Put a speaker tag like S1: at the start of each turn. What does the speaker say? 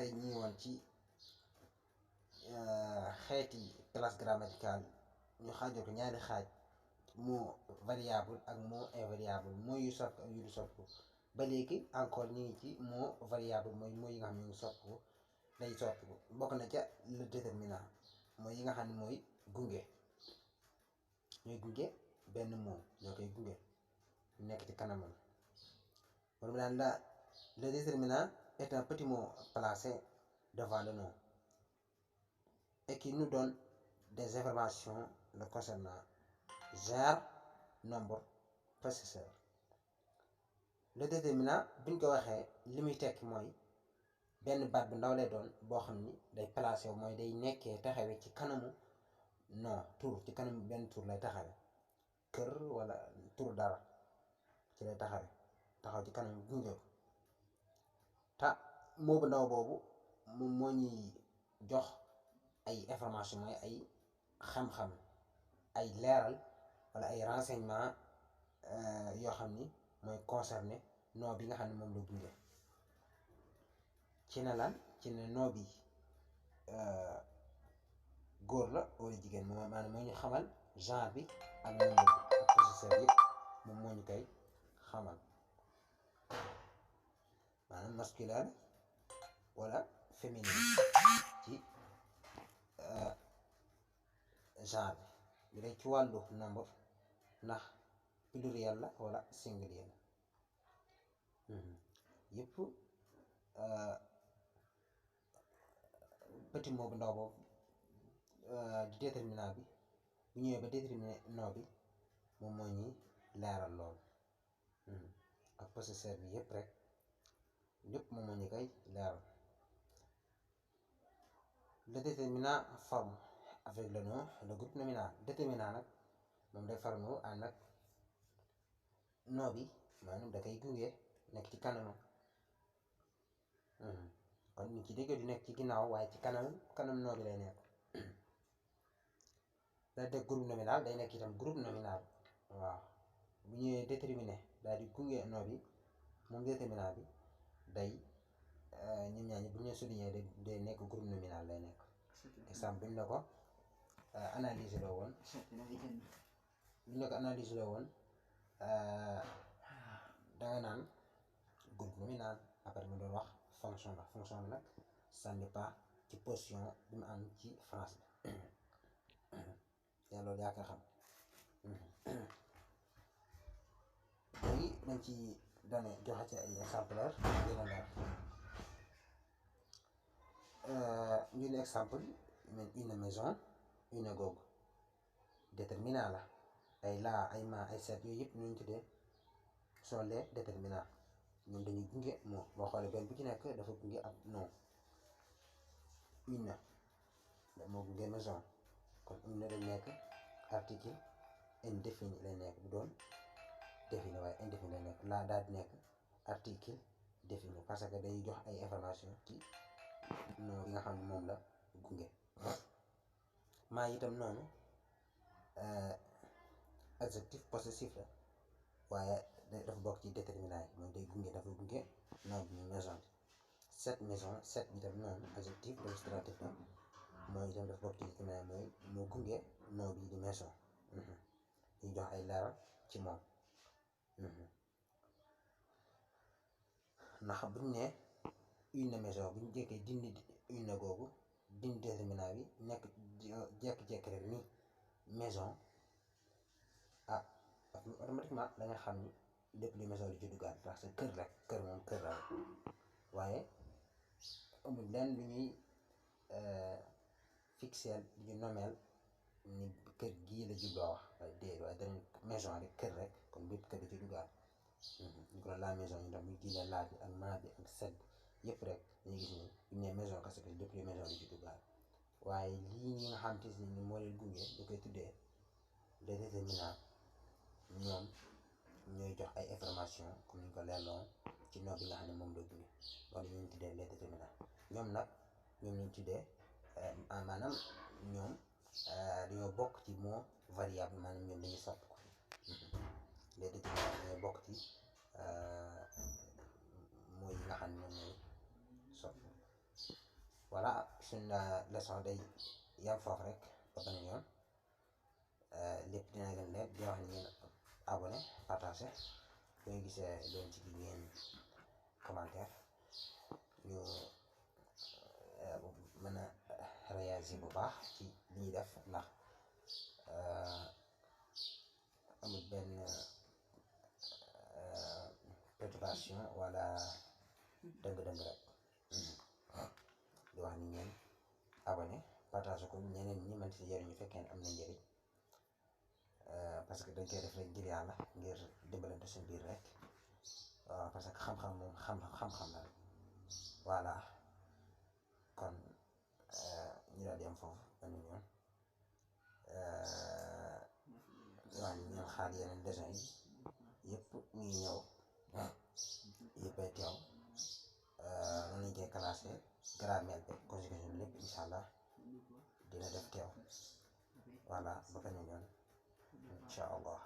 S1: tey ñi woon ci xeeti classe grammaticale ñu xaajoo ko ñaari xaaj mot variable ak mot invariable mooy yu soppi ak yu du soppi ba léegi encore ñu ngi ci mot variable mooy mooy yi nga xam ne ñu ngi soppi day soppi bokk na ca le déterminant mooy yi nga xam ne mooy gunge ñooy gunge benn mot ñoo koy gunge nekk ci kanamam moom daan le déterminant est un petit mot placé devant le nom et qui nous donne des informations le concernant genre nombre possesseur le déterminant buñ ko waxee li muy tekki mooy benn baat bu ndaw lay doon boo xam ni day placé wu mooy day nekkee taxawee ci kanamu non tur ci kanamu benn tur lay taxawe kër wala tur dara ci lay taxaw ci kanamu gunge ko te moo bu ndaw boobu moom moo ñuy jox ay information mooy ay xam-xam ay leeral wala ay renseignement yoo xam ni mooy concerné nom bi nga xam ne moom la gunge ci ne lan ci ne nom bi góor la wala jigéen moom maanaam moo ñu xamal genre bi ak nombre bi ak possesseur yëpp moom moo ñu koy xamal maanaam masculin wala féminin ci genre bi dee ci wàllu nombre ndax pluriel la wala singulier la yëpp petit mot bu ndaw boobu di déterminant bi bu ñëwee ba déterminer nom bi moom moo ñuy leeral loolu ak possesseur bi yëpp rek lépp moom moo ñu koy leeral le déterminant forme avec le nom le groupe nominal déterminant nag moom day forme wu ànd ak nom bi maanaam da koy gunge nekk ci kanamam kon ñu ci dégg du nekk ci ginnaaw waaye ci kanam nom bi lay nekk da dégg groupe nominal day nekk itam groupe nominal waaw bu ñëwee déterminé daal di gunge nom bi moom déterminant bi day ñoom ñaar ñi bu ñu souligné day nekk groupe nominal lay nekk exemple buñ la ko analyse la woon danga naan groupe nominal après mu doon wax fonction la fonction bi nag ça dépend ci position bi mu am ci France bi yaa loolu yaa ko xam léegi dañ ci donné joxe ci ay exemplaire dina leer ñu ne exemple une maison une googu déterminant la ay laa ay ma ay seet yooyu yëpp ñu tuddee sont les déterminants ñoom dañuy gunge moo boo xoolee benn bu ci nekk dafa gunge ab nom une moo gunge maison kon une dañ nekk article indéfini lay nekk bu doon défini waaye indéfini lay nekk laa daal di nekk article défini parce que day jox ay information ci nom bi nga xam ne moom la gunge maa itam noonu adjectif possessif la waaye dafa bokk ci déterminant yi mooy day gunge dafa gunge nom bi muy maison bi cette maison cette bi tam noonu adjectif démonstratif la mooy itam dafa bokk ci déterminant mooy moo gunge nom bi di maison ñu jox ay leeral ci moom ndax buñ ne une maison buñ jékkee dindi une googu dindi déterminant bi nekk jekki-jekki rek ni maison automatiquement da nga xam ni lépp li maison di ci duggaat parce que kër rek kër moom kër la waaye amul lenn lu ñuy fixeel ñu nomeel ni kër gii la jubloo wax waaye déedéet waaye dañu maison rek kër rek kon bépp kër di ci duggaat ñu ko la maison ñu tam muy génne laa bi ak maa bi ak set yëpp rek ñu gis ni ñu ne maison parce que lépp li maison di ci duggaat waaye lii ñi nga xam te ni moo leen gunge ñu koy tuddee les déterminants ñoom ñooy jox ay information comme ñu ko leerloon ci nom bi nga xam ne moom la gunge loolu ñu tuddee les déterminants ñoom nag ñoom ñu tuddee maanaam ñoom dañoo bokk ci mot variable maanaam ñoom dañuy soppi ko les déterminants ñooy bokk ci mooy yi nga xam ne ñoom ñooy soppi voilà suñ leçon day yam foofu rek ba beneen yoon lépp dina gën leer di wax ni ngeen abonné partagé bu ngeen gisee leen ci gi ngeen commentaire ñu mën a réagir bu baax ci li ñuy def ndax amul benn perturbation wala dëng-dëng rek di wax ni ngeen abonné partage ko ñeneen ñi mën si jëriñu fekkee ne am na njëriñ parce que dañ koy def rek ngir yàlla ngir dimbalante suñu biir rek waaw parce que xam-xam moom xam-xam la rek voilà kon ñu daal di am foofu benn yoon waaw ñu ngeen xaar yeneen leçon yi yëpp ñu ngi ñëw yëppay teew noonu lañ koy classé grammaire bi conjugaison bi lépp incha allah dina def teew voilà ba beneen yoon incha allah